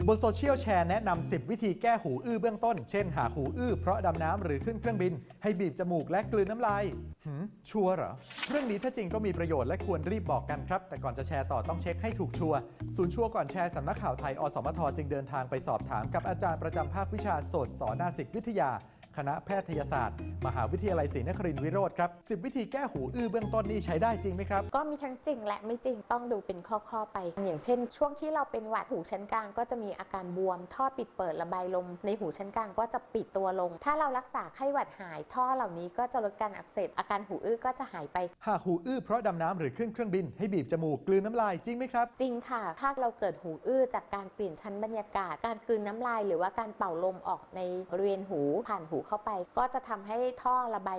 บนโซเชียลแชร์แนะนำ10 วิธีแก้หูอื้อเบื้องต้น เช่นหากหูอื้อเพราะดำน้ำหรือขึ้นเครื่องบิน ให้บีบจมูกและกลืนน้ำลายชัวร์เหรอ เรื่องนี้ถ้าจริงก็มีประโยชน์และควรรีบบอกกันครับ แต่ก่อนจะแชร์ต่อต้องเช็คให้ถูกชัวร์ศูนย์ชัวร์ก่อนแชร์สำนักข่าวไทยอสมทจึงเดินทางไปสอบถามกับอาจารย์ประจำภาควิชาโสตศนาสิกวิทยาคณะแพทยศาสตร์มหาวิทยาลัยศรีนครินทร์วิโรธครับ10 วิธีแก้หูอื้อเบื้องต้นนี่ใช้ได้จริงไหมครับก็มีทั้งจริงและไม่จริงต้องดูเป็นข้อไปอย่างเช่นช่วงที่เราเป็นหวัดหูชั้นกลางก็จะมีอาการบวมท่อปิดเปิดระบายลมในหูชั้นกลางก็จะปิดตัวลงถ้าเรารักษาไข้หวัดหายท่อเหล่านี้ก็จะลดการอักเสบอาการหูอื้อก็จะหายไปหากหูอื้อเพราะดำน้ำหรือขึ้นเครื่องบินให้บีบจมูกกลืนน้ำลายจริงไหมครับจริงค่ะถ้าเราเกิดหูอื้อจากการเปลี่ยนชั้นบรรยากาศการกลืนน้ำลายหรือว่าการเป่าลมออกในบริเวณหูผ่านหูเข้าไปก็จะทำให้ท่อระบา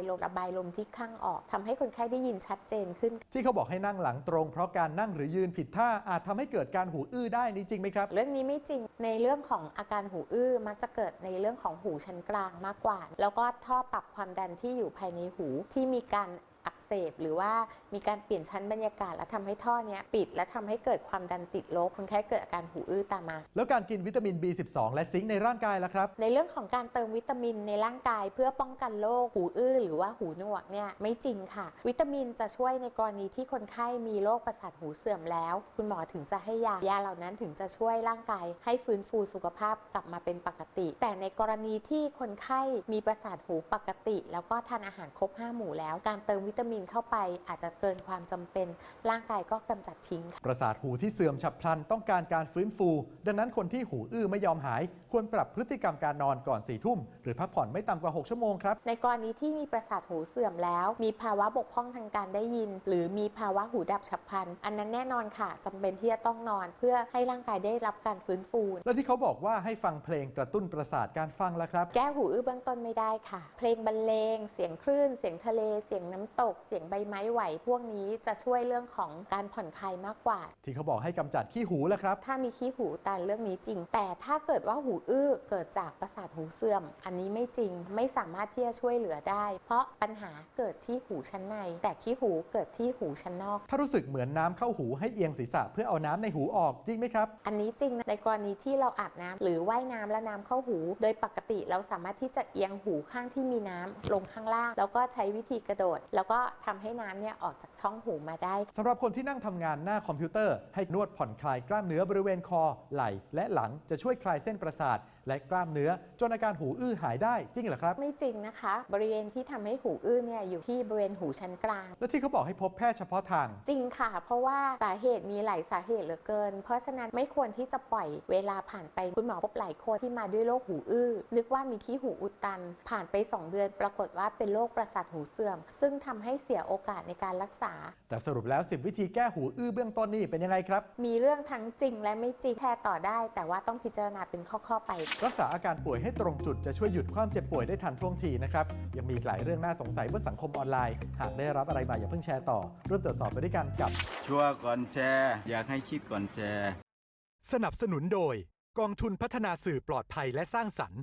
ยลมที่ข้างออกทำให้คนไข้ได้ยินชัดเจนขึ้นที่เขาบอกให้นั่งหลังตรงเพราะการนั่งหรือยืนผิดท่าอาจทำให้เกิดการหูอื้อได้นี่จริงไหมครับเรื่องนี้ไม่จริงในเรื่องของอาการหูอื้อมักจะเกิดในเรื่องของหูชั้นกลางมากกว่าแล้วก็ท่อปรับความดันที่อยู่ภายในหูที่มีการอักเสบหรือว่ามีการเปลี่ยนชั้นบรรยากาศและทำให้ท่อนี้ปิดและทำให้เกิดความดันติดลบคนไข้เกิดอาการหูอื้อตามมาแล้วการกินวิตามิน B12 และซิงค์ในร่างกายล่ะครับในเรื่องของการเติมวิตามินในร่างกายเพื่อป้องกันโรคหูอื้อหรือว่าหูหนวกเนี่ยไม่จริงค่ะวิตามินจะช่วยในกรณีที่คนไข้มีโรคประสาทหูเสื่อมแล้วคุณหมอถึงจะให้ยาเหล่านั้นถึงจะช่วยร่างกายให้ฟื้นฟูสุขภาพกลับมาเป็นปกติแต่ในกรณีที่คนไข้มีประสาทหูปกติแล้วก็ทานอาหารครบ5 หมู่แล้วการเติมวิตามินเข้าไปอาจจะเกินความจำเป็นร่างกายก็กำจัดทิ้งประสาทหูที่เสื่อมฉับพลันต้องการการฟื้นฟูดังนั้นคนที่หูอื้อไม่ยอมหายควรปรับพฤติกรรมการนอนก่อน4 ทุ่มหรือพักผ่อนไม่ต่ำกว่า6 ชั่วโมงครับในกรณีที่มีประสาทหูเสื่อมแล้วมีภาวะบกพร่องทางการได้ยินหรือมีภาวะหูดับฉับพลันอันนั้นแน่นอนค่ะจำเป็นที่จะต้องนอนเพื่อให้ร่างกายได้รับการฟื้นฟูแล้วที่เขาบอกว่าให้ฟังเพลงกระตุ้นประสาทการฟังล่ะครับแก้หูอื้อเบื้องต้นไม่ได้ค่ะเพลงบรรเลงเสียงคลื่นเสียงทะเลเสียงน้ำตกเสียงใบไม้ไหวพวกนี้จะช่วยเรื่องของการผ่อนคลายมากกว่าที่เขาบอกให้กำจัดขี้หูล่ะครับถ้ามีขี้หูตันเรื่องนี้จริงแต่ถ้าเกิดว่าหูอื้อเกิดจากประสาทหูเสื่อมอันนี้ไม่จริงไม่สามารถที่จะช่วยเหลือได้เพราะปัญหาเกิดที่หูชั้นในแต่ขี้หูเกิดที่หูชั้นนอกถ้ารู้สึกเหมือนน้ำเข้าหูให้เอียงศีรษะเพื่อเอาน้ำในหูออกจริงไหมครับอันนี้จริงในกรณีที่เราอาบน้ำหรือว่ายน้ำแล้วน้ำเข้าหูโดยปกติเราสามารถที่จะเอียงหูข้างที่มีน้ำลงข้างล่างแล้วก็ใช้วิธีกระโดดแล้วก็ทำให้น้ำเนี่ยออกจากช่องหูมาได้สำหรับคนที่นั่งทำงานหน้าคอมพิวเตอร์ให้นวดผ่อนคลายกล้ามเนื้อบริเวณคอไหล่และหลังจะช่วยคลายเส้นประสาทและกล้ามเนื้อจนอาการหูอื้อหายได้จริงเหรอครับไม่จริงนะคะบริเวณที่ทำให้หูอื้อเนี่ยอยู่ที่บริเวณหูชั้นกลางและที่เขาบอกให้พบแพทย์เฉพาะทางจริงค่ะเพราะว่าสาเหตุมีหลายสาเหตุเหลือเกินเพราะฉะนั้นไม่ควรที่จะปล่อยเวลาผ่านไปคุณหมอพบหลายคนที่มาด้วยโรคหูอื้อนึกว่ามีขี้หูอุดตันผ่านไป2 เดือนปรากฏว่าเป็นโรคประสาทหูเสื่อมซึ่งทำให้เสียโอกาสในการรักษาแต่สรุปแล้ว10 วิธีแก้หูอื้อเบื้องต้นนี่เป็นยังไงครับมีเรื่องทั้งจริงและไม่จริงแชร์ต่อได้แต่ว่าต้องพิจารณาเป็นข้อไปรักษาอาการป่วยให้ตรงจุดจะช่วยหยุดความเจ็บป่วยได้ทันท่วงทีนะครับยังมีหลายเรื่องน่าสงสัยบนสังคมออนไลน์หากได้รับอะไรมาอย่าเพิ่งแชร์ต่อร่วมตรวจสอบไปด้วยกันกับชัวร์ก่อนแชร์อยากให้คิดก่อนแชร์สนับสนุนโดยกองทุนพัฒนาสื่อปลอดภัยและสร้างสรรค์